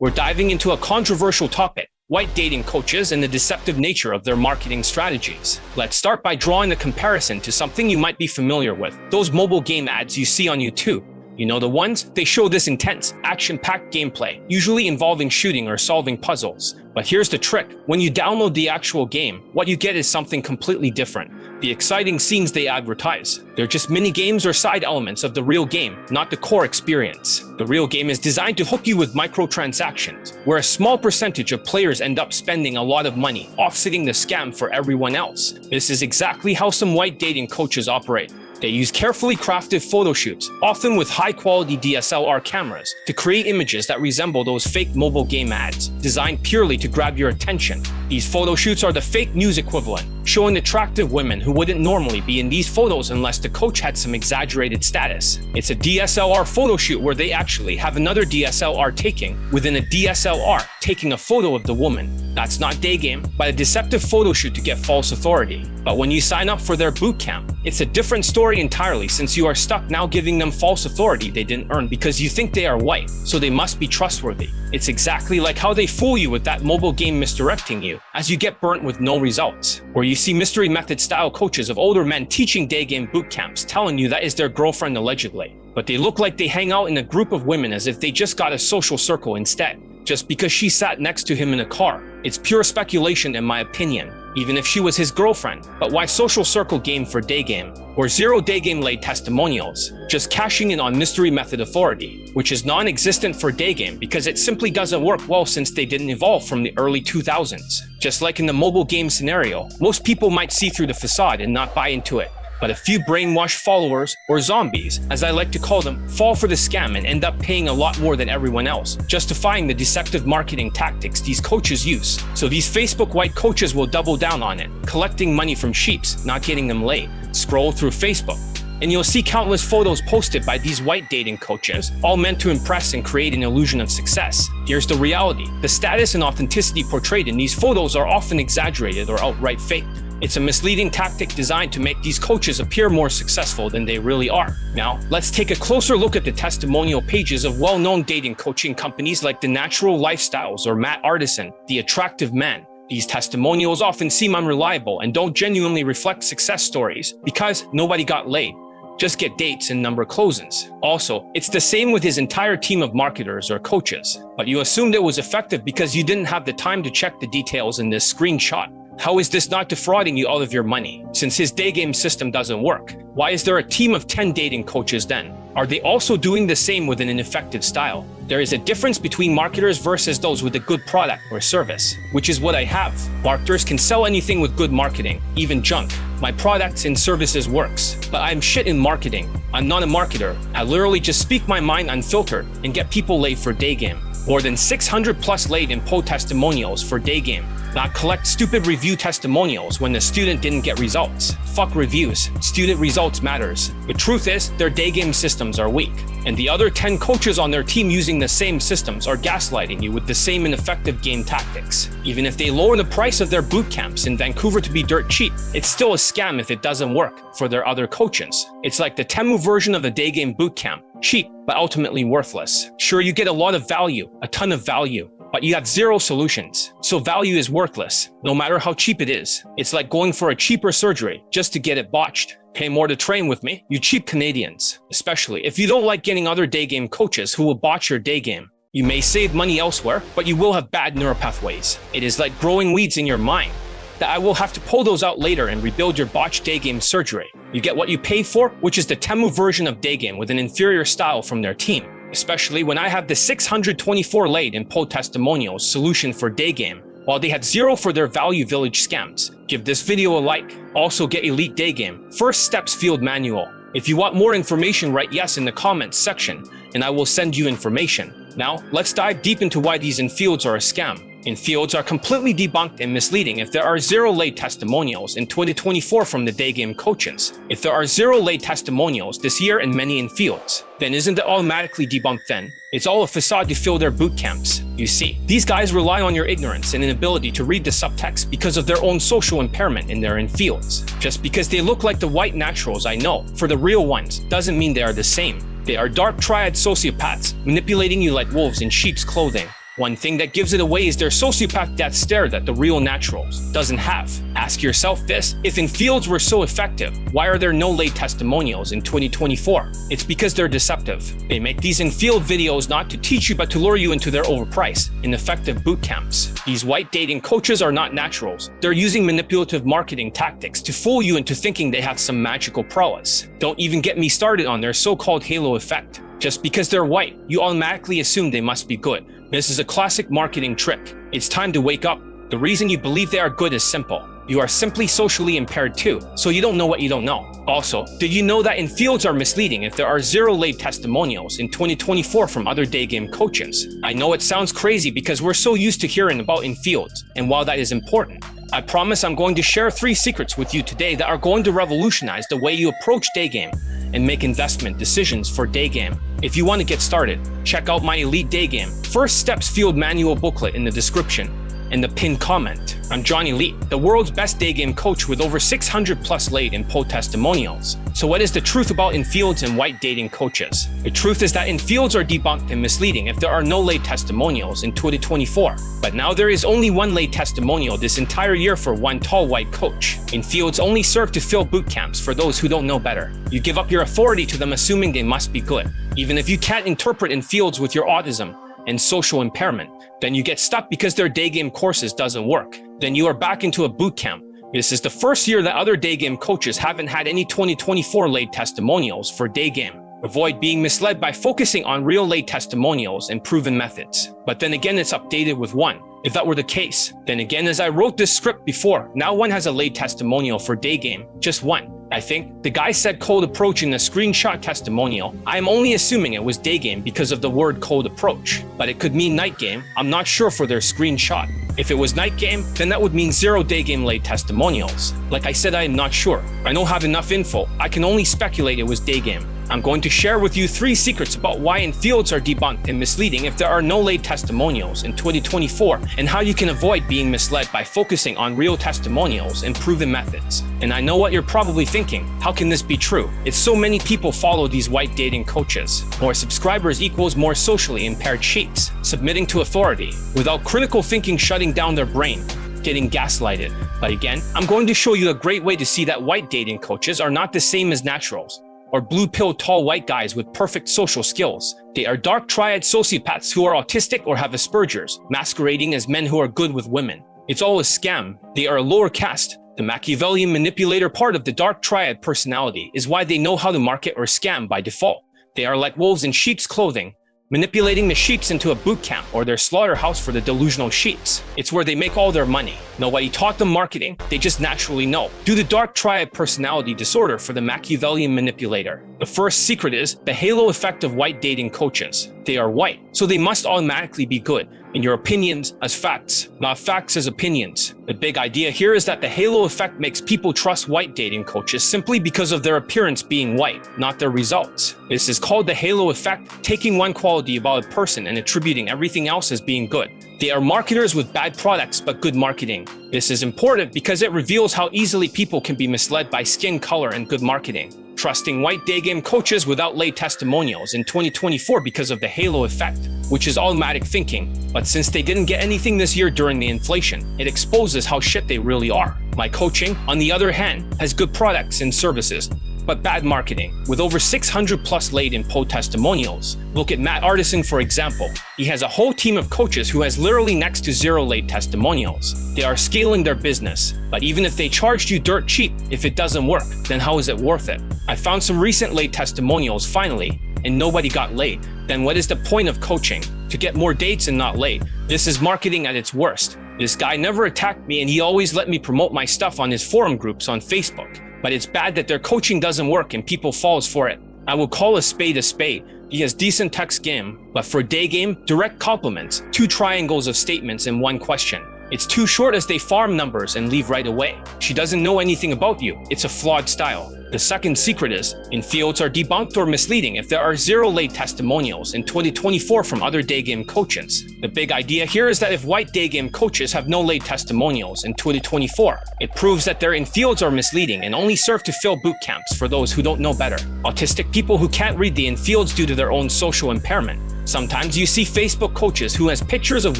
we're diving into a controversial topic: white dating coaches and the deceptive nature of their marketing strategies. Let's start by drawing a comparison to something you might be familiar with: those mobile game ads you see on YouTube. You know the ones? They show this intense, action-packed gameplay, usually involving shooting or solving puzzles. But here's the trick: when you download the actual game, what you get is something completely different. The exciting scenes they advertise, they're just mini-games or side elements of the real game, not the core experience. The real game is designed to hook you with microtransactions, where a small percentage of players end up spending a lot of money, offsetting the scam for everyone else. This is exactly how some white dating coaches operate. They use carefully crafted photo shoots, often with high-quality DSLR cameras, to create images that resemble those fake mobile game ads, designed purely to grab your attention. These photo shoots are the fake news equivalent, showing attractive women who wouldn't normally be in these photos unless the coach had some exaggerated status. It's a DSLR photo shoot where they actually have another DSLR taking within a DSLR taking a photo of the woman. That's not Daygame, but a deceptive photo shoot to get false authority. But when you sign up for their bootcamp, it's a different story entirely, since you are stuck now giving them false authority they didn't earn because you think they are white, so they must be trustworthy. It's exactly like how they fool you with that mobile game misdirecting you, as you get burnt with no results. Where you see mystery method style coaches of older men teaching Daygame bootcamps telling you that is their girlfriend allegedly. But they look like they hang out in a group of women as if they just got a social circle instead, just because she sat next to him in a car. It's pure speculation in my opinion, even if she was his girlfriend. But why social circle game for Daygame? Or zero Daygame laid testimonials, just cashing in on mystery method authority, which is non-existent for Daygame because it simply doesn't work well since they didn't evolve from the early 2000s. Just like in the mobile game scenario, most people might see through the facade and not buy into it. But a few brainwashed followers, or zombies, as I like to call them, fall for the scam and end up paying a lot more than everyone else, justifying the deceptive marketing tactics these coaches use. So these Facebook white coaches will double down on it, collecting money from sheeps, not getting them laid. Scroll through Facebook, and you'll see countless photos posted by these white dating coaches, all meant to impress and create an illusion of success. Here's the reality: the status and authenticity portrayed in these photos are often exaggerated or outright faked. It's a misleading tactic designed to make these coaches appear more successful than they really are. Now, let's take a closer look at the testimonial pages of well-known dating coaching companies like The Natural Lifestyles or Matt Artisan, The Attractive Man. These testimonials often seem unreliable and don't genuinely reflect success stories because nobody got laid. Just get dates and number closings. Also, it's the same with his entire team of marketers or coaches, but you assumed it was effective because you didn't have the time to check the details in this screenshot. How is this not defrauding you out of your money, since his Daygame system doesn't work? Why is there a team of 10 dating coaches then? Are they also doing the same with an ineffective style? There is a difference between marketers versus those with a good product or service, which is what I have. Marketers can sell anything with good marketing, even junk. My products and services works, but I'm shit in marketing. I'm not a marketer. I literally just speak my mind unfiltered and get people laid for Daygame. More than 600 plus laid in PO testimonials for Daygame. Not collect stupid review testimonials when the student didn't get results. Fuck reviews. Student results matters. The truth is, their Daygame systems are weak, and the other 10 coaches on their team using the same systems are gaslighting you with the same ineffective game tactics. Even if they lower the price of their boot camps in Vancouver to be dirt cheap, it's still a scam if it doesn't work for their other coaches. It's like the Temu version of a Daygame bootcamp. Cheap, but ultimately worthless. Sure, you get a lot of value, a ton of value, but you have zero solutions. So value is worthless, no matter how cheap it is. It's like going for a cheaper surgery just to get it botched. Pay more to train with me, you cheap Canadians. Especially if you don't like getting other Daygame coaches who will botch your Daygame. You may save money elsewhere, but you will have bad neural pathways. It is like growing weeds in your mind, that I will have to pull those out later and rebuild your botched Daygame surgery. You get what you pay for, which is the Temu version of Daygame with an inferior style from their team. Especially when I have the 624 laid in PO testimonials solution for Daygame, while they had zero for their Value Village scams. Give this video a like. Also get Elite Daygame First Steps Field Manual. If you want more information, write yes in the comments section, and I will send you information. Now, let's dive deep into why these infields are a scam. Infields are completely debunked and misleading if there are zero laid testimonials in 2024 from the Daygame coaches. If there are zero laid testimonials this year and many infields, then isn't it automatically debunked then? It's all a facade to fill their boot camps. You see, these guys rely on your ignorance and inability to read the subtext because of their own social impairment in their infields. Just because they look like the white naturals I know, for the real ones, doesn't mean they are the same. They are dark triad sociopaths, manipulating you like wolves in sheep's clothing. One thing that gives it away is their sociopath death stare that the real naturals doesn't have. Ask yourself this: if in fields were so effective, why are there no late testimonials in 2024? It's because they're deceptive. They make these in-field videos not to teach you but to lure you into their overpriced, ineffective boot camps. These white dating coaches are not naturals. They're using manipulative marketing tactics to fool you into thinking they have some magical prowess. Don't even get me started on their so-called halo effect. Just because they're white, you automatically assume they must be good. This is a classic marketing trick. It's time to wake up. The reason you believe they are good is simple. You are simply socially impaired too, so you don't know what you don't know. Also, did you know that in fields are misleading if there are 0 late testimonials in 2024 from other Daygame coaches? I know it sounds crazy because we're so used to hearing about in fields, and while that is important, I promise I'm going to share 3 secrets with you today that are going to revolutionize the way you approach Daygame and make investment decisions for Daygame. If you want to get started, check out my Elite Daygame First Steps Field Manual booklet in the description and the pinned comment. I'm John Elite, the world's best Daygame coach with over 600 plus late and po testimonials. So what is the truth about in fields and white dating coaches? The truth is that in fields are debunked and misleading if there are no late testimonials in 2024. But now there is only 1 late testimonial this entire year for 1 tall white coach. In fields only serve to fill boot camps for those who don't know better. You give up your authority to them assuming they must be good. Even if you can't interpret in fields with your autism and social impairment, then you get stuck because their Daygame courses doesn't work. Then you are back into a boot camp. This is the first year that other Daygame coaches haven't had any 2024 late testimonials for Daygame. Avoid being misled by focusing on real late testimonials and proven methods. But then again, it's updated with 1. If that were the case, then again, as I wrote this script before, now 1 has a late testimonial for Daygame, just 1. I think the guy said cold approach in the screenshot testimonial. I am only assuming it was Daygame because of the word cold approach, but it could mean night game. I'm not sure for their screenshot. If it was night game, then that would mean 0 Daygame late testimonials. Like I said, I am not sure. I don't have enough info. I can only speculate it was Daygame. I'm going to share with you 3 secrets about why in fields are debunked and misleading if there are no late testimonials in 2024, and how you can avoid being misled by focusing on real testimonials and proven methods. And I know what you're probably thinking: how can this be true? It's so many people follow these white dating coaches. More subscribers equals more socially impaired sheeps, submitting to authority, without critical thinking shutting down their brain, getting gaslighted. But again, I'm going to show you a great way to see that white dating coaches are not the same as naturals, or blue pill tall white guys with perfect social skills. They are dark triad sociopaths who are autistic or have Asperger's, masquerading as men who are good with women. It's all a scam. They are a lower caste. The Machiavellian manipulator part of the dark triad personality is why they know how to market or scam by default. They are like wolves in sheep's clothing, manipulating the sheeps into a boot camp or their slaughterhouse for the delusional sheeps. It's where they make all their money. Nobody taught them marketing, they just naturally know. Do the dark triad personality disorder for the Machiavellian manipulator. The first secret is the halo effect of white dating coaches. They are white, so they must automatically be good, in your opinions as facts, not facts as opinions. The big idea here is that the halo effect makes people trust white dating coaches simply because of their appearance being white, not their results. This is called the halo effect, taking one quality about a person and attributing everything else as being good. They are marketers with bad products but good marketing. This is important because it reveals how easily people can be misled by skin color and good marketing. Trusting white Daygame coaches without late testimonials in 2024 because of the halo effect, which is automatic thinking. But since they didn't get anything this year during the inflation, it exposes how shit they really are. My coaching, on the other hand, has good products and services, but bad marketing, with over 600 plus late and po testimonials. Look at Matt Artisan, for example. He has a whole team of coaches who has literally next to 0 late testimonials. They are scaling their business, but even if they charged you dirt cheap, if it doesn't work, then how is it worth it? I found some recent late testimonials finally, and nobody got late. Then what is the point of coaching? To get more dates and not late. This is marketing at its worst. This guy never attacked me and he always let me promote my stuff on his forum groups on Facebook. But it's bad that their coaching doesn't work and people falls for it. I will call a spade a spade. He has decent text game, but for Daygame, direct compliments, 2 triangles of statements and 1 question. It's too short as they farm numbers and leave right away. She doesn't know anything about you. It's a flawed style. The second secret is, in fields are debunked or misleading if there are 0 late testimonials in 2024 from other Daygame coaches. The big idea here is that if white Daygame coaches have no late testimonials in 2024, it proves that their in fields are misleading and only serve to fill boot camps for those who don't know better. Autistic people who can't read the in fields due to their own social impairment. Sometimes you see Facebook coaches who has pictures of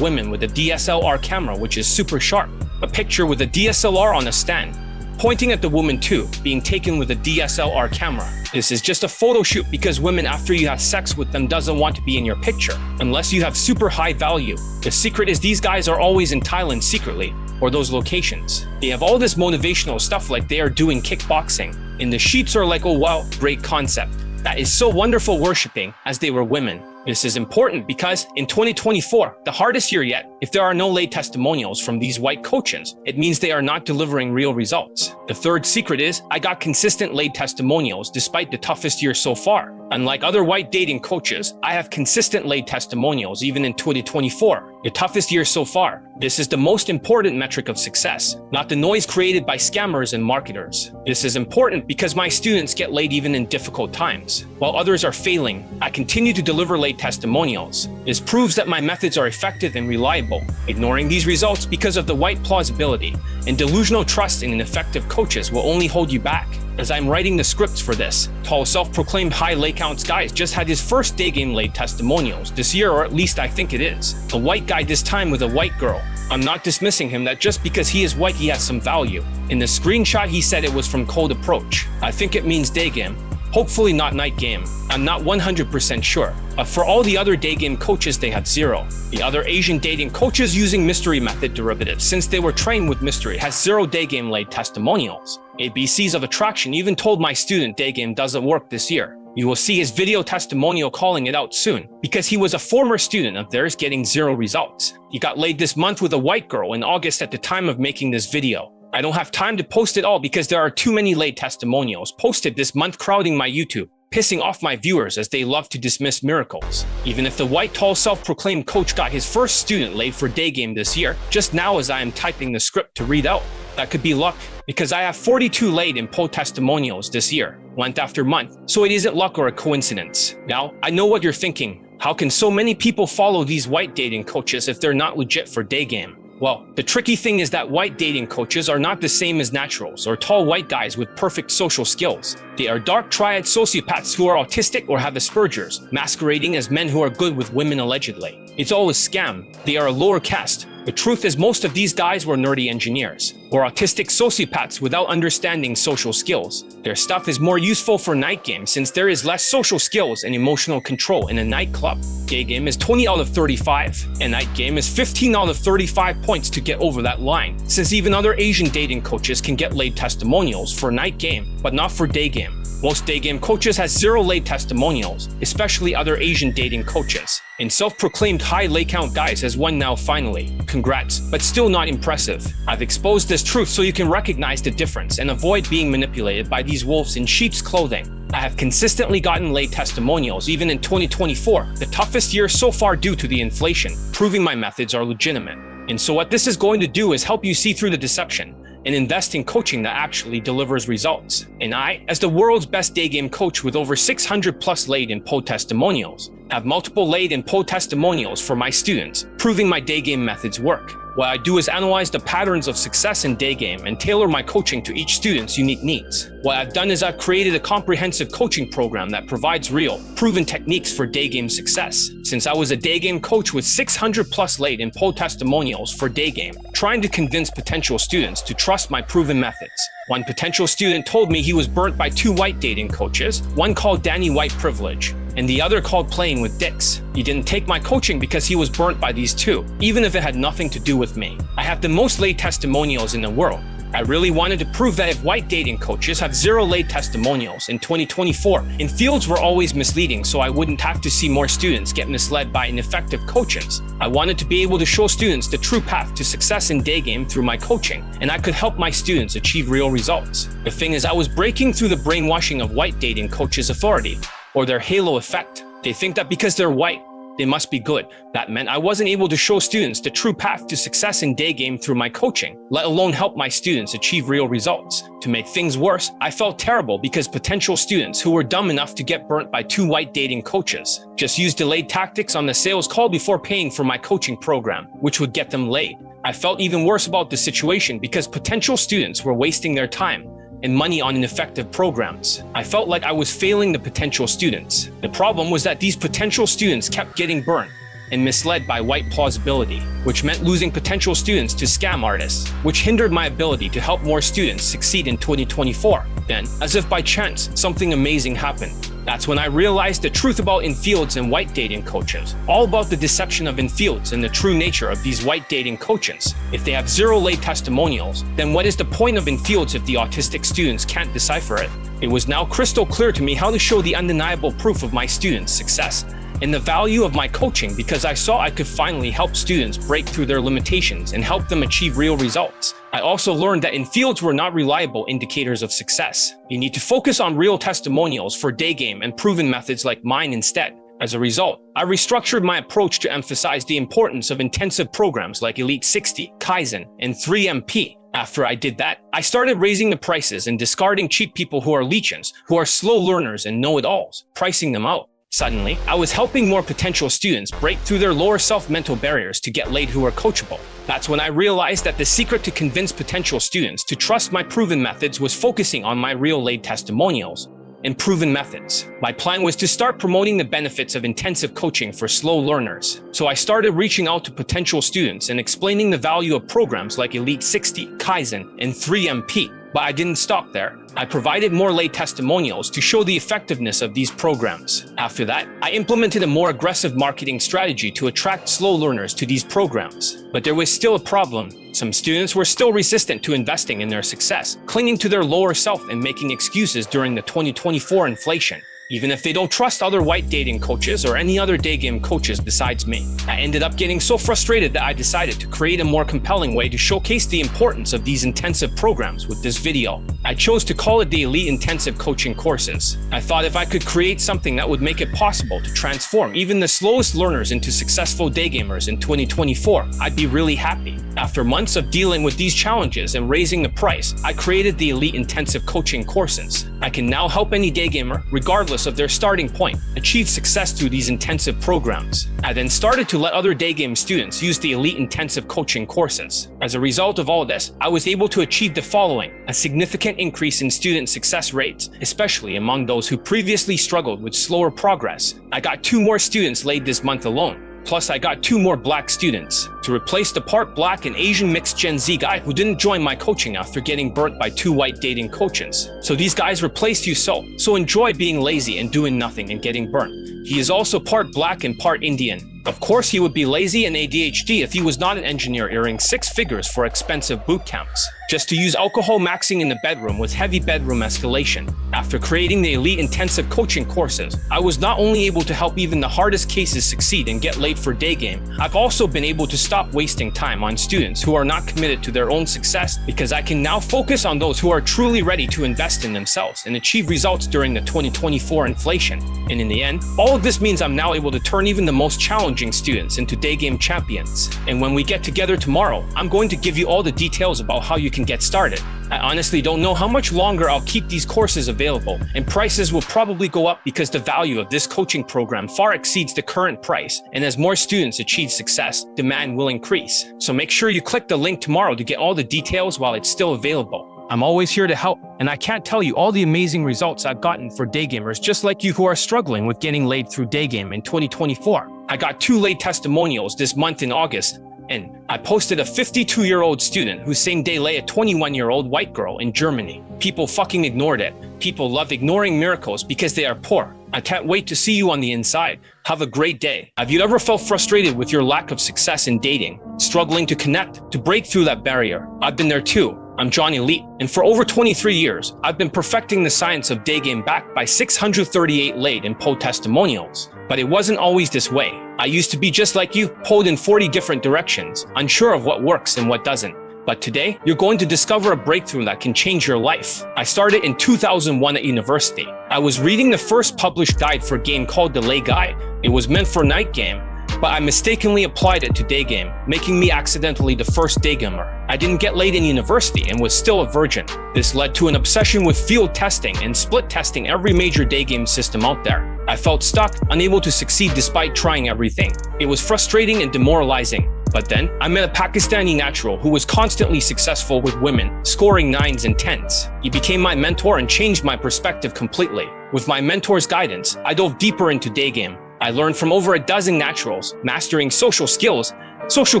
women with a DSLR camera, which is super sharp, a picture with a DSLR on a stand, pointing at the woman too, being taken with a DSLR camera. This is just a photo shoot because women after you have sex with them doesn't want to be in your picture, unless you have super high value. The secret is these guys are always in Thailand secretly, or those locations. They have all this motivational stuff like they are doing kickboxing. And the sheets are like, oh wow, great concept. That is so wonderful worshipping as they were women. This is important because in 2024, the hardest year yet, if there are no lay testimonials from these white coaches, it means they are not delivering real results. The third secret is I got consistent lay testimonials despite the toughest year so far. Unlike other white dating coaches, I have consistent lay testimonials even in 2024, the toughest year so far. This is the most important metric of success, not the noise created by scammers and marketers. This is important because my students get laid even in difficult times. While others are failing, I continue to deliver lay testimonials. This proves that my methods are effective and reliable. Ignoring these results because of the white plausibility and delusional trust in effective coaches will only hold you back. As I'm writing the scripts for this, tall self-proclaimed high lay counts guy just had his first Daygame lay testimonials this year, or at least I think it is. A white guy this time with a white girl. I'm not dismissing him that just because he is white he has some value. In the screenshot he said it was from Cold Approach. I think it means Daygame. Hopefully not night game. I'm not 100% sure. But for all the other Daygame coaches, they had 0. The other Asian dating coaches using mystery method derivatives, since they were trained with mystery, has 0 Daygame laid testimonials. ABCs of Attraction even told my student Daygame doesn't work this year. You will see his video testimonial calling it out soon, because he was a former student of theirs getting 0 results. He got laid this month with a white girl in August at the time of making this video. I don't have time to post it all because there are too many lay testimonials posted this month crowding my YouTube, pissing off my viewers as they love to dismiss miracles. Even if the white tall self-proclaimed coach got his first student laid for Daygame this year, just now as I am typing the script to read out, that could be luck, because I have 42 laid in poll testimonials this year, month after month, so it isn't luck or a coincidence. Now, I know what you're thinking. How can so many people follow these white dating coaches if they're not legit for Daygame? Well, the tricky thing is that white dating coaches are not the same as naturals or tall white guys with perfect social skills. They are dark triad sociopaths who are autistic or have Asperger's, masquerading as men who are good with women allegedly. It's all a scam. They are a lower caste. The truth is most of these guys were nerdy engineers, or autistic sociopaths without understanding social skills. Their stuff is more useful for night game since there is less social skills and emotional control in a nightclub. Daygame is 20 out of 35, and night game is 15 out of 35 points to get over that line, since even other Asian dating coaches can get laid testimonials for night game, but not for Daygame. Most Daygame coaches has 0 laid testimonials, especially other Asian dating coaches. And self-proclaimed high lay count guys has one now finally. Congrats, but still not impressive. I've exposed this truth so you can recognize the difference and avoid being manipulated by these wolves in sheep's clothing. I have consistently gotten laid testimonials even in 2024, the toughest year so far due to the inflation, proving my methods are legitimate. And so what this is going to do is help you see through the deception and invest in coaching that actually delivers results. And I, as the world's best Daygame coach with over 600 plus laid in poll testimonials, have multiple laid in poll testimonials for my students, proving my Daygame methods work. What I do is analyze the patterns of success in Daygame and tailor my coaching to each student's unique needs. What I've done is I've created a comprehensive coaching program that provides real, proven techniques for Daygame success. Since I was a Daygame coach with 600 plus laid in poll testimonials for Daygame, trying to convince potential students to trust my proven methods. One potential student told me he was burnt by 2 white dating coaches, one called Danny White Privilege, and the other called Playing with Dicks. He didn't take my coaching because he was burnt by these 2, even if it had nothing to do with me. I have the most laid testimonials in the world. I really wanted to prove that if white dating coaches have 0 laid testimonials in 2024, and fields were always misleading so I wouldn't have to see more students get misled by ineffective coaches. I wanted to be able to show students the true path to success in Daygame through my coaching, and I could help my students achieve real results. The thing is, I was breaking through the brainwashing of white dating coaches' authority, or their halo effect. They think that because they're white, they must be good. That meant I wasn't able to show students the true path to success in Daygame through my coaching, let alone help my students achieve real results. To make things worse, I felt terrible because potential students who were dumb enough to get burnt by 2 white dating coaches just used delayed tactics on the sales call before paying for my coaching program, which would get them laid. I felt even worse about the situation because potential students were wasting their time, and money on ineffective programs. I felt like I was failing the potential students. The problem was that these potential students kept getting burned and misled by white plausibility, which meant losing potential students to scam artists, which hindered my ability to help more students succeed in 2024. Then, as if by chance, something amazing happened. That's when I realized the truth about infields and white dating coaches, all about the deception of infields and the true nature of these white dating coaches. If they have zero lay testimonials, then what is the point of infields if the autistic students can't decipher it? It was now crystal clear to me how to show the undeniable proof of my students' success and the value of my coaching, because I saw I could finally help students break through their limitations and help them achieve real results. I also learned that infields were not reliable indicators of success. You need to focus on real testimonials for Daygame and proven methods like mine instead. As a result, I restructured my approach to emphasize the importance of intensive programs like Elite 60, Kaizen, and 3MP. After I did that, I started raising the prices and discarding cheap people who are leeches, who are slow learners and know-it-alls, pricing them out. Suddenly, I was helping more potential students break through their lower self-mental barriers to get laid who are coachable. That's when I realized that the secret to convince potential students to trust my proven methods was focusing on my real laid testimonials and proven methods. My plan was to start promoting the benefits of intensive coaching for slow learners. So I started reaching out to potential students and explaining the value of programs like Elite 60, Kaizen, and 3MP. But I didn't stop there. I provided more lay testimonials to show the effectiveness of these programs. After that, I implemented a more aggressive marketing strategy to attract slow learners to these programs. But there was still a problem. Some students were still resistant to investing in their success, clinging to their lower self and making excuses during the 2024 inflation, even if they don't trust other white dating coaches or any other Daygame coaches besides me. I ended up getting so frustrated that I decided to create a more compelling way to showcase the importance of these intensive programs with this video. I chose to call it the Elite Intensive Coaching Courses. I thought if I could create something that would make it possible to transform even the slowest learners into successful Daygamers in 2024, I'd be really happy. After months of dealing with these challenges and raising the price, I created the Elite Intensive Coaching Courses. I can now help any Daygamer, regardless of their starting point, achieve success through these intensive programs. I then started to let other Daygame students use the Elite Intensive Coaching Courses. As a result of all this, I was able to achieve the following: a significant increase in student success rates, especially among those who previously struggled with slower progress. I got 2 more students laid this month alone. Plus, I got 2 more black students to replace the part black and Asian mixed Gen Z guy who didn't join my coaching after getting burnt by 2 white dating coaches. So these guys replaced you so enjoy being lazy and doing nothing and getting burnt. He is also part black and part Indian. Of course, he would be lazy and ADHD if he was not an engineer earning 6 figures for expensive boot camps, just to use alcohol maxing in the bedroom with heavy bedroom escalation. After creating the Elite Intensive Coaching Courses, I was not only able to help even the hardest cases succeed and get laid for Daygame, I've also been able to stop wasting time on students who are not committed to their own success, because I can now focus on those who are truly ready to invest in themselves and achieve results during the 2024 inflation. And in the end, all of this means I'm now able to turn even the most challenging students into Daygame champions. And when we get together tomorrow, I'm going to give you all the details about how you can get started. I honestly don't know how much longer I'll keep these courses available, and prices will probably go up because the value of this coaching program far exceeds the current price, and as more students achieve success, demand will increase. So make sure you click the link tomorrow to get all the details while it's still available. I'm always here to help, and I can't tell you all the amazing results I've gotten for Daygamers just like you who are struggling with getting laid through Daygame in 2024. I got 2 laid testimonials this month in August, and I posted a 52-year-old student who same day lay a 21-year-old white girl in Germany. People fucking ignored it. People love ignoring miracles because they are poor. I can't wait to see you on the inside. Have a great day. Have you ever felt frustrated with your lack of success in dating? Struggling to connect, to break through that barrier? I've been there too. I'm John Elite, and for over 23 years, I've been perfecting the science of Daygame backed by 638 laid and PO testimonials. But it wasn't always this way. I used to be just like you, pulled in 40 different directions, unsure of what works and what doesn't. But today, you're going to discover a breakthrough that can change your life. I started in 2001 at university. I was reading the first published guide for a game called the Daygame. It was meant for night game, but I mistakenly applied it to Daygame, making me accidentally the first Daygamer. I didn't get laid in university and was still a virgin. This led to an obsession with field testing and split testing every major Daygame system out there. I felt stuck, unable to succeed despite trying everything. It was frustrating and demoralizing. But then, I met a Pakistani natural who was constantly successful with women, scoring 9s and 10s. He became my mentor and changed my perspective completely. With my mentor's guidance, I dove deeper into Daygame. I learned from over a dozen naturals, mastering social skills, social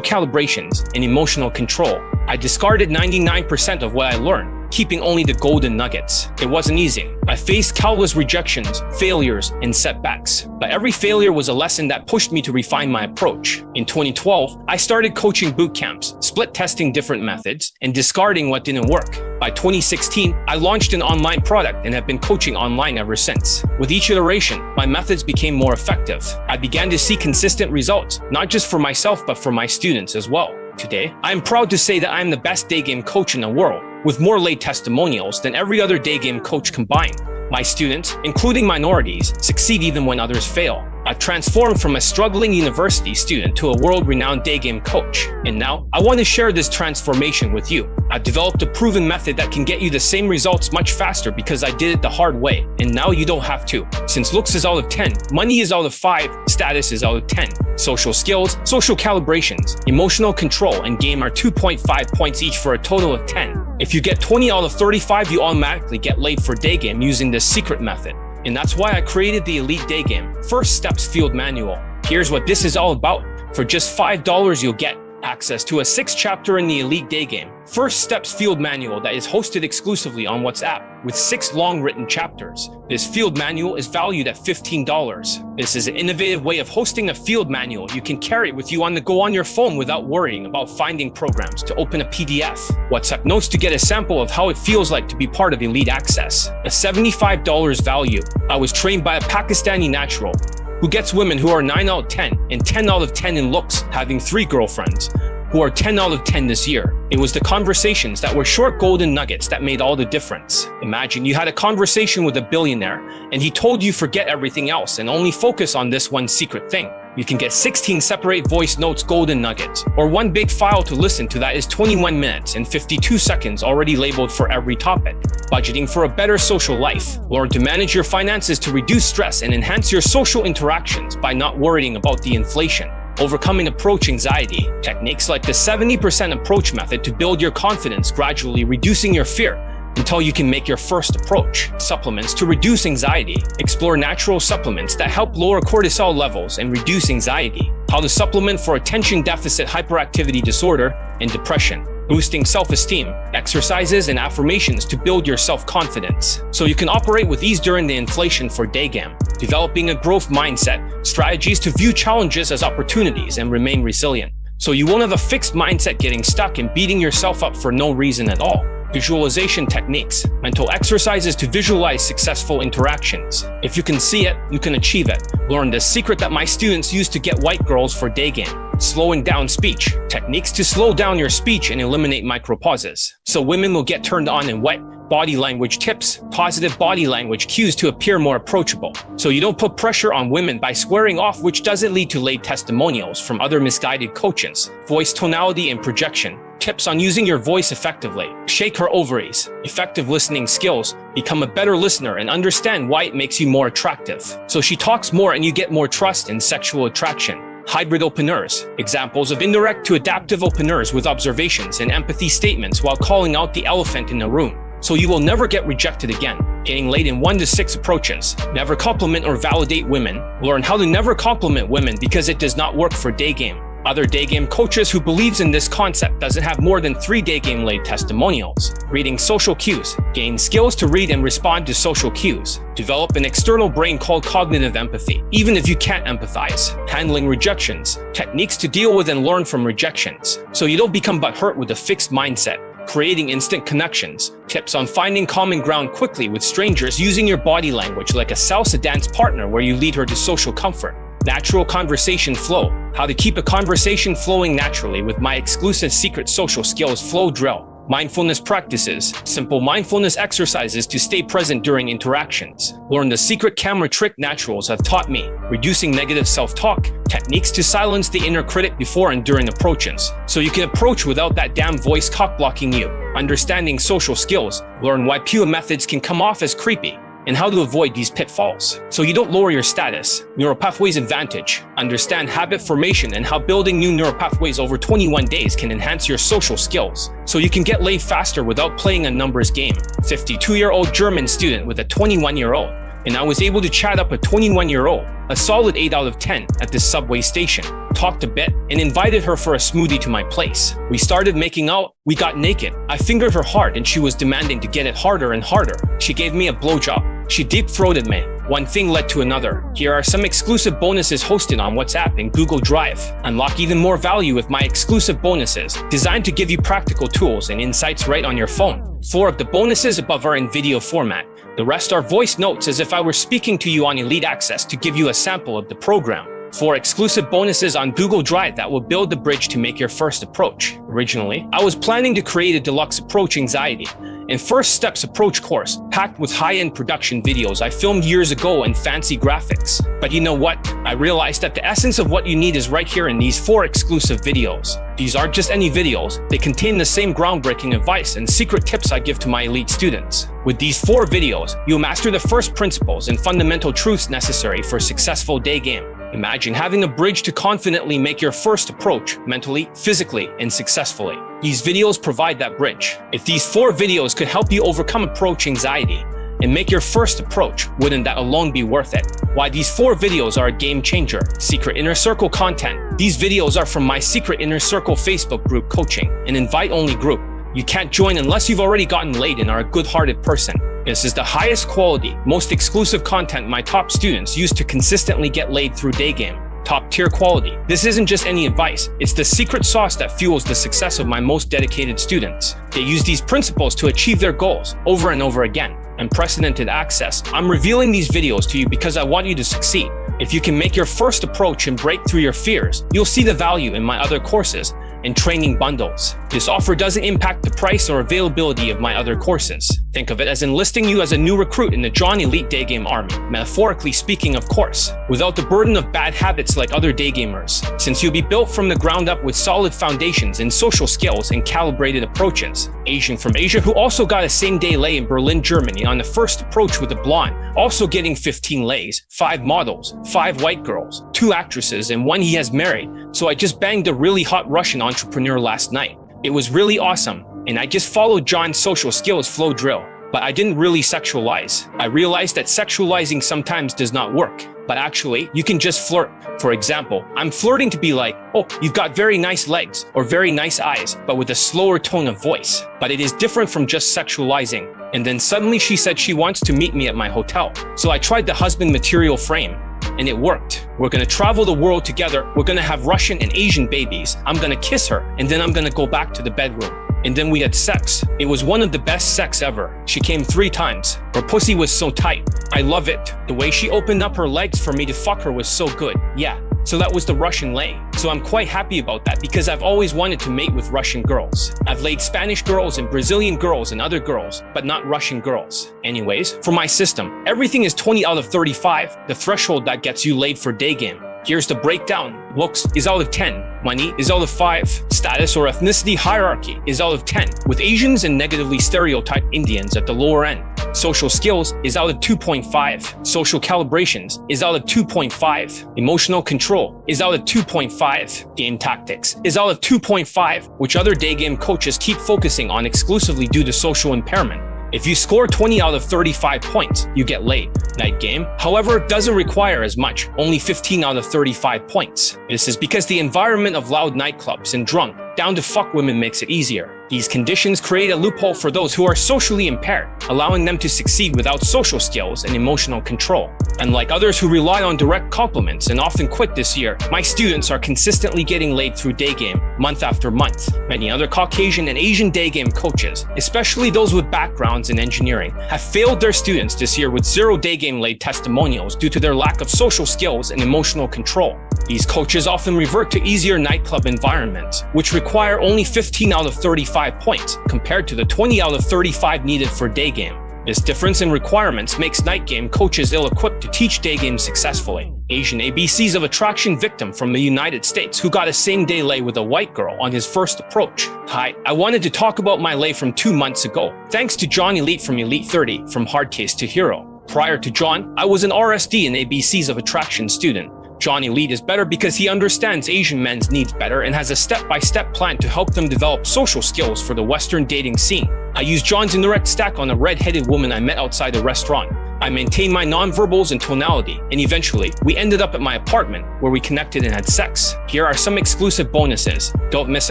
calibrations, and emotional control. I discarded 99% of what I learned, keeping only the golden nuggets. It wasn't easy. I faced countless rejections, failures, and setbacks. But every failure was a lesson that pushed me to refine my approach. In 2012, I started coaching boot camps, split testing different methods, and discarding what didn't work. By 2016, I launched an online product and have been coaching online ever since. With each iteration, my methods became more effective. I began to see consistent results, not just for myself, but for my students as well. Today, I am proud to say that I am the best Daygame coach in the world, with more laid testimonials than every other Daygame coach combined. My students, including minorities, succeed even when others fail. I've transformed from a struggling university student to a world-renowned Daygame coach. And now, I want to share this transformation with you. I've developed a proven method that can get you the same results much faster because I did it the hard way. And now you don't have to. Since looks is out of 10, money is out of 5, status is out of 10. Social skills, social calibrations, emotional control, and game are 2.5 points each for a total of 10. If you get 20 out of 35, you automatically get laid for Daygame using this secret method. And that's why I created the Elite Daygame First Steps Field Manual. Here's what this is all about. For just $5, you'll get access to a 6th chapter in the Elite Daygame First Steps Field Manual that is hosted exclusively on WhatsApp with 6 long written chapters. This field manual is valued at $15. This is an innovative way of hosting a field manual. You can carry it with you on the go on your phone without worrying about finding programs to open a PDF. WhatsApp notes to get a sample of how it feels like to be part of Elite Access. A $75 value. I was trained by a Pakistani natural who gets women who are 9 out of 10 and 10 out of 10 in looks, having 3 girlfriends, who are 10 out of 10 this year. It was the conversations that were short golden nuggets that made all the difference. Imagine you had a conversation with a billionaire and he told you forget everything else and only focus on this one secret thing. You can get 16 separate voice notes golden nuggets, or one big file to listen to that is 21 minutes and 52 seconds already labeled for every topic. Budgeting for a better social life. Learn to manage your finances to reduce stress and enhance your social interactions by not worrying about the inflation. Overcoming approach anxiety. Techniques like the 70% approach method to build your confidence, gradually reducing your fear until you can make your first approach. Supplements to reduce anxiety. Explore natural supplements that help lower cortisol levels and reduce anxiety. How to supplement for attention deficit hyperactivity disorder and depression. Boosting self-esteem, exercises and affirmations to build your self-confidence, so you can operate with ease during the inflation for Daygame. Developing a growth mindset, strategies to view challenges as opportunities and remain resilient, so you won't have a fixed mindset getting stuck and beating yourself up for no reason at all. Visualization techniques, mental exercises to visualize successful interactions. If you can see it, you can achieve it. Learn the secret that my students use to get white girls for Daygame. Slowing down speech, techniques to slow down your speech and eliminate micropauses, so women will get turned on and wet. Body language tips, positive body language cues to appear more approachable, so you don't put pressure on women by squaring off, which doesn't lead to late testimonials from other misguided coaches. Voice tonality and projection. Tips on using your voice effectively. Shake her ovaries. Effective listening skills. Become a better listener and understand why it makes you more attractive. So she talks more and you get more trust and sexual attraction. Hybrid openers. Examples of indirect to adaptive openers with observations and empathy statements while calling out the elephant in the room. So you will never get rejected again. Getting laid in 1 to 6 approaches. Never compliment or validate women. Learn how to never compliment women because it does not work for Daygame. Other Daygame coaches who believes in this concept doesn't have more than 3 Daygame laid testimonials. Reading social cues. Gain skills to read and respond to social cues. Develop an external brain called cognitive empathy, even if you can't empathize. Handling rejections. Techniques to deal with and learn from rejections, so you don't become butthurt with a fixed mindset. Creating instant connections. Tips on finding common ground quickly with strangers using your body language like a salsa dance partner where you lead her to social comfort. Natural conversation flow. How to keep a conversation flowing naturally with my exclusive secret social skills flow drill. Mindfulness practices. Simple mindfulness exercises to stay present during interactions. Learn the secret camera trick naturals have taught me. Reducing negative self-talk. Techniques to silence the inner critic before and during approaches, so you can approach without that damn voice cock blocking you. Understanding social skills. Learn why pure methods can come off as creepy. and how to avoid these pitfalls. So you don't lower your status. Neural pathways advantage. Understand habit formation and how building new neural pathways over 21 days can enhance your social skills, so you can get laid faster without playing a numbers game. 52-year-old German student with a 21-year-old. And I was able to chat up a 21-year-old, a solid 8 out of 10 at this subway station. Talked a bit and invited her for a smoothie to my place. We started making out, we got naked. I fingered her hard and she was demanding to get it harder and harder. She gave me a blowjob. She deep-throated me. One thing led to another. Here are some exclusive bonuses hosted on WhatsApp and Google Drive. Unlock even more value with my exclusive bonuses, designed to give you practical tools and insights right on your phone. 4 of the bonuses above are in video format. The rest are voice notes as if I were speaking to you on Elite Access to give you a sample of the program. 4 exclusive bonuses on Google Drive that will build the bridge to make your first approach. Originally, I was planning to create a deluxe approach anxiety and first steps approach course packed with high-end production videos I filmed years ago and fancy graphics. But you know what? I realized that the essence of what you need is right here in these 4 exclusive videos. These aren't just any videos, they contain the same groundbreaking advice and secret tips I give to my elite students. With these 4 videos, you'll master the first principles and fundamental truths necessary for a successful day game. Imagine having a bridge to confidently make your first approach mentally, physically, and successfully. These videos provide that bridge. If these 4 videos could help you overcome approach anxiety and make your first approach, wouldn't that alone be worth it? Why these 4 videos are a game changer. Secret Inner Circle content. These videos are from my Secret Inner Circle Facebook group coaching, an invite-only group. You can't join unless you've already gotten laid and are a good-hearted person. This is the highest quality, most exclusive content my top students use to consistently get laid through Daygame. Top tier quality. This isn't just any advice, it's the secret sauce that fuels the success of my most dedicated students. They use these principles to achieve their goals over and over again. Unprecedented access. I'm revealing these videos to you because I want you to succeed. If you can make your first approach and break through your fears, you'll see the value in my other courses and training bundles. This offer doesn't impact the price or availability of my other courses. Think of it as enlisting you as a new recruit in the John Elite Daygame Army, metaphorically speaking of course, without the burden of bad habits like other daygamers, since you'll be built from the ground up with solid foundations in social skills and calibrated approaches. Asian from Asia who also got a same-day lay in Berlin, Germany on the first approach with a blonde, also getting 15 lays, 5 models, 5 white girls, 2 actresses, and 1 he has married. So I just banged a really hot Russian entrepreneur last night. It was really awesome, and I just followed John's social skills flow drill, but I didn't really sexualize. I realized that sexualizing sometimes does not work, but actually, you can just flirt. For example, I'm flirting to be like, oh, you've got very nice legs or very nice eyes, but with a slower tone of voice. But it is different from just sexualizing. And then suddenly she said she wants to meet me at my hotel. So I tried the husband material frame, and it worked. We're gonna travel the world together. We're gonna have Russian and Asian babies. I'm gonna kiss her, and then I'm gonna go back to the bedroom. And then we had sex. It was one of the best sex ever. She came 3 times. Her pussy was so tight. I love it. The way she opened up her legs for me to fuck her was so good. Yeah. So that was the Russian lay. So I'm quite happy about that because I've always wanted to mate with Russian girls. I've laid Spanish girls and Brazilian girls and other girls, but not Russian girls. Anyways, for my system, everything is 20 out of 35, the threshold that gets you laid for Daygame. Here's the breakdown. Looks is out of 10. Money is out of 5. Status or ethnicity hierarchy is out of 10, with Asians and negatively stereotyped Indians at the lower end. Social skills is out of 2.5. Social calibrations is out of 2.5. Emotional control is out of 2.5. Game tactics is out of 2.5, which other Daygame coaches keep focusing on exclusively due to social impairment. If you score 20 out of 35 points, you get laid. Night game, however, doesn't require as much, only 15 out of 35 points. This is because the environment of loud nightclubs and drunk, down to fuck women makes it easier. These conditions create a loophole for those who are socially impaired, allowing them to succeed without social skills and emotional control. Unlike others who rely on direct compliments and often quit this year, my students are consistently getting laid through Daygame, month after month. Many other Caucasian and Asian Daygame coaches, especially those with backgrounds in engineering, have failed their students this year with 0 Daygame laid testimonials due to their lack of social skills and emotional control. These coaches often revert to easier nightclub environments, which require only 15 out of 35 points, compared to the 20 out of 35 needed for Daygame. This difference in requirements makes night game coaches ill-equipped to teach Daygame successfully. Asian ABCs of attraction victim from the United States who got a same-day lay with a white girl on his first approach. Hi, I wanted to talk about my lay from 2 months ago. Thanks to John Elite from Elite 30, from hard case to hero. Prior to John, I was an RSD and ABCs of Attraction student. John Elite is better because he understands Asian men's needs better and has a step-by-step plan to help them develop social skills for the Western dating scene. I used John's indirect stack on a red-headed woman I met outside a restaurant. I maintained my nonverbals and tonality, and eventually, we ended up at my apartment where we connected and had sex. Here are some exclusive bonuses. Don't miss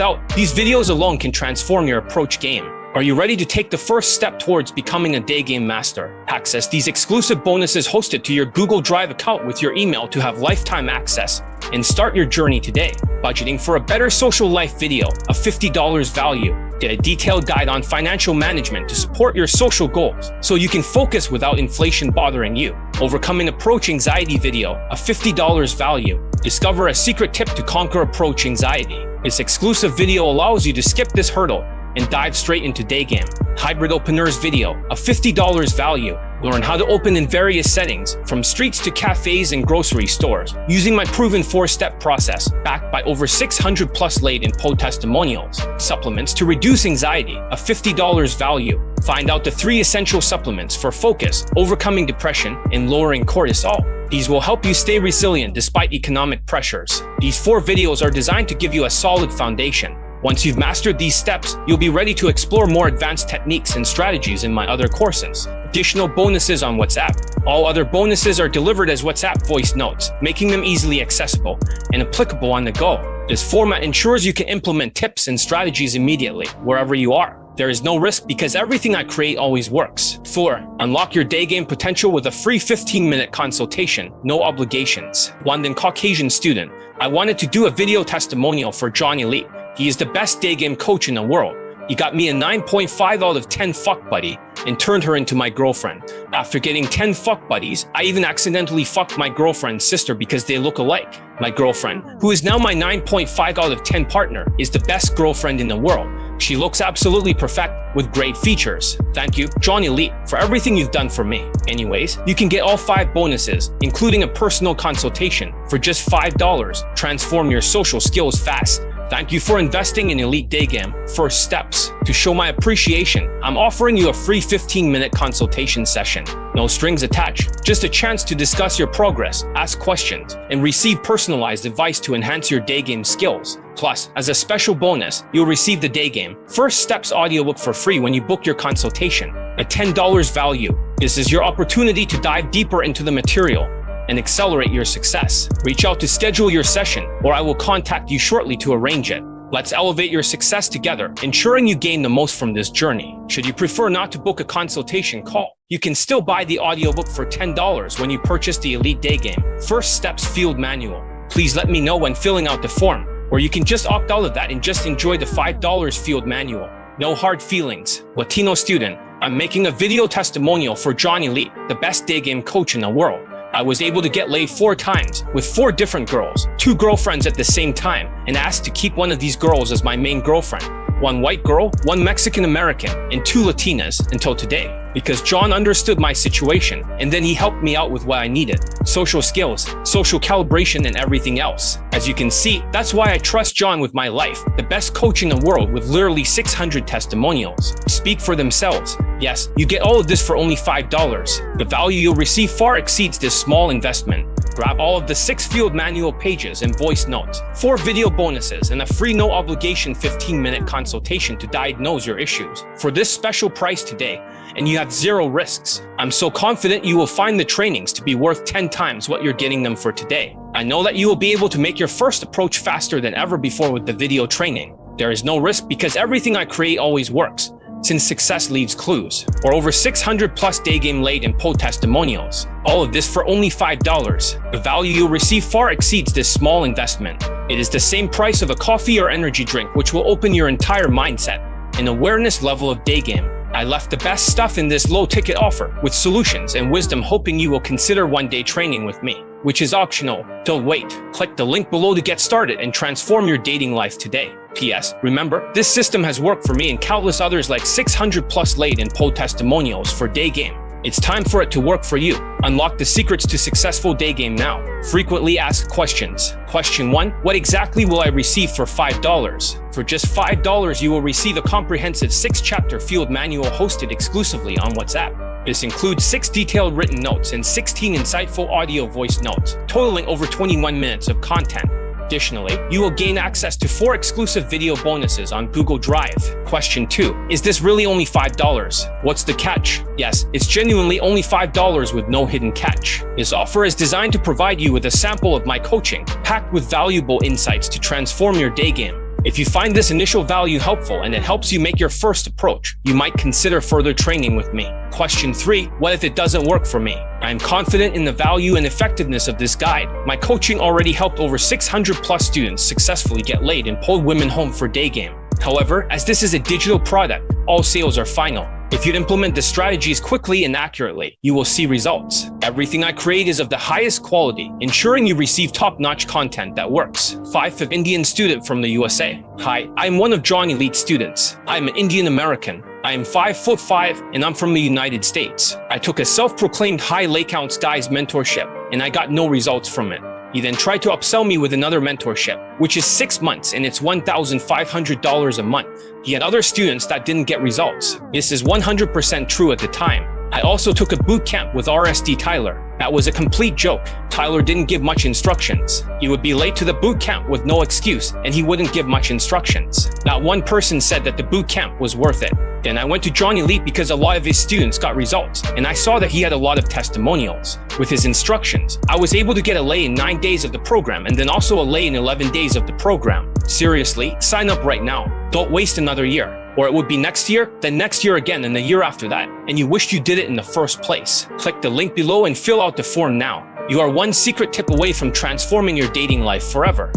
out. These videos alone can transform your approach game. Are you ready to take the first step towards becoming a Daygame master? Access these exclusive bonuses hosted to your Google Drive account with your email to have lifetime access and start your journey today. Budgeting for a better social life video, a $50 value. Get a detailed guide on financial management to support your social goals so you can focus without inflation bothering you. Overcoming approach anxiety video, a $50 value. Discover a secret tip to conquer approach anxiety. This exclusive video allows you to skip this hurdle and dive straight into Daygame. Hybrid Openers video, a $50 value. Learn how to open in various settings, from streets to cafes and grocery stores, using my proven 4-step process, backed by over 600 plus laid and po testimonials. Supplements to reduce anxiety, a $50 value. Find out the 3 essential supplements for focus, overcoming depression, and lowering cortisol. These will help you stay resilient despite economic pressures. These 4 videos are designed to give you a solid foundation. Once you've mastered these steps, you'll be ready to explore more advanced techniques and strategies in my other courses. Additional bonuses on WhatsApp. All other bonuses are delivered as WhatsApp voice notes, making them easily accessible and applicable on the go. This format ensures you can implement tips and strategies immediately, wherever you are. There is no risk because everything I create always works. 4. Unlock your Daygame potential with a free 15-minute consultation, no obligations. London Caucasian student. I wanted to do a video testimonial for John Elite. He is the best Daygame coach in the world. He got me a 9.5 out of 10 fuck buddy and turned her into my girlfriend. After getting 10 fuck buddies, I even accidentally fucked my girlfriend's sister because they look alike. My girlfriend, who is now my 9.5 out of 10 partner, is the best girlfriend in the world. She looks absolutely perfect with great features. Thank you, John Elite, for everything you've done for me. Anyways, you can get all 5 bonuses, including a personal consultation, for just $5. Transform your social skills fast. Thank you for investing in Elite Daygame. First steps. To show my appreciation, I'm offering you a free 15-minute consultation session. No strings attached, just a chance to discuss your progress, ask questions, and receive personalized advice to enhance your Daygame skills. Plus, as a special bonus, you'll receive the Daygame First Steps audiobook for free when you book your consultation, a $10 value. This is your opportunity to dive deeper into the material and accelerate your success. Reach out to schedule your session, or I will contact you shortly to arrange it. Let's elevate your success together, ensuring you gain the most from this journey. Should you prefer not to book a consultation call, you can still buy the audiobook for $10 when you purchase the Elite Daygame First Steps Field Manual. Please let me know when filling out the form, or you can just opt out of that and just enjoy the $5 field manual. No hard feelings. Latino student, I'm making a video testimonial for John Elite, the best Daygame coach in the world. I was able to get laid 4 times with 4 different girls, 2 girlfriends at the same time, and asked to keep one of these girls as my main girlfriend. 1 white girl, 1 Mexican American, and 2 Latinas until today. Because John understood my situation, and then he helped me out with what I needed. Social skills, social calibration, and everything else. As you can see, that's why I trust John with my life, the best coach in the world with literally 600 testimonials. Speak for themselves. Yes, you get all of this for only $5. The value you'll receive far exceeds this small investment. Grab all of the 6 field manual pages and voice notes, 4 video bonuses, and a free no obligation 15-minute consultation to diagnose your issues for this special price today, and you have 0 risks. I'm so confident you will find the trainings to be worth 10 times what you're getting them for today. I know that you will be able to make your first approach faster than ever before with the video training. There is no risk because everything I create always works, since success leaves clues, or over 600 plus Daygame laid and po testimonials. All of this for only $5. The value you'll receive far exceeds this small investment. It is the same price of a coffee or energy drink, which will open your entire mindset and awareness level of Daygame. I left the best stuff in this low ticket offer with solutions and wisdom, hoping you will consider one-day training with me, which is optional. Don't wait. Click the link below to get started and transform your dating life today. P.S. Remember, this system has worked for me and countless others, like 600 plus laid and po testimonials for Daygame. It's time for it to work for you. Unlock the secrets to successful day game now. Frequently asked questions. Question 1. What exactly will I receive for $5? For just $5, you will receive a comprehensive 6-chapter field manual hosted exclusively on WhatsApp. This includes 6 detailed written notes and 16 insightful audio voice notes, totaling over 21 minutes of content. Additionally, you will gain access to 4 exclusive video bonuses on Google Drive. Question 2. Is this really only $5? What's the catch? Yes, it's genuinely only $5 with no hidden catch. This offer is designed to provide you with a sample of my coaching, packed with valuable insights to transform your day game. If you find this initial value helpful and it helps you make your first approach, you might consider further training with me. Question 3. What if it doesn't work for me? I am confident in the value and effectiveness of this guide. My coaching already helped over 600 plus students successfully get laid and pulled women home for day game. However, as this is a digital product, all sales are final. If you implement the strategies quickly and accurately, you will see results. Everything I create is of the highest quality, ensuring you receive top-notch content that works. 5th Indian student from the USA. Hi, I'm one of John Elite's students. I'm an Indian American. I am 5'5" and I'm from the United States. I took a self-proclaimed high lake ounce guy's mentorship and I got no results from it. He then tried to upsell me with another mentorship, which is 6 months and it's $1,500 a month. He had other students that didn't get results. This is 100% true at the time. I also took a boot camp with RSD Tyler. That was a complete joke. Tyler didn't give much instructions. He would be late to the boot camp with no excuse, and he wouldn't give much instructions. Not one person said that the boot camp was worth it. Then I went to John Elite because a lot of his students got results, and I saw that he had a lot of testimonials. With his instructions, I was able to get a lay in 9 days of the program, and then also a lay in 11 days of the program. Seriously, sign up right now. Don't waste another year. Or it would be next year, then next year again, and the year after that. And you wished you did it in the first place. Click the link below and fill out the form now. You are one secret tip away from transforming your dating life forever.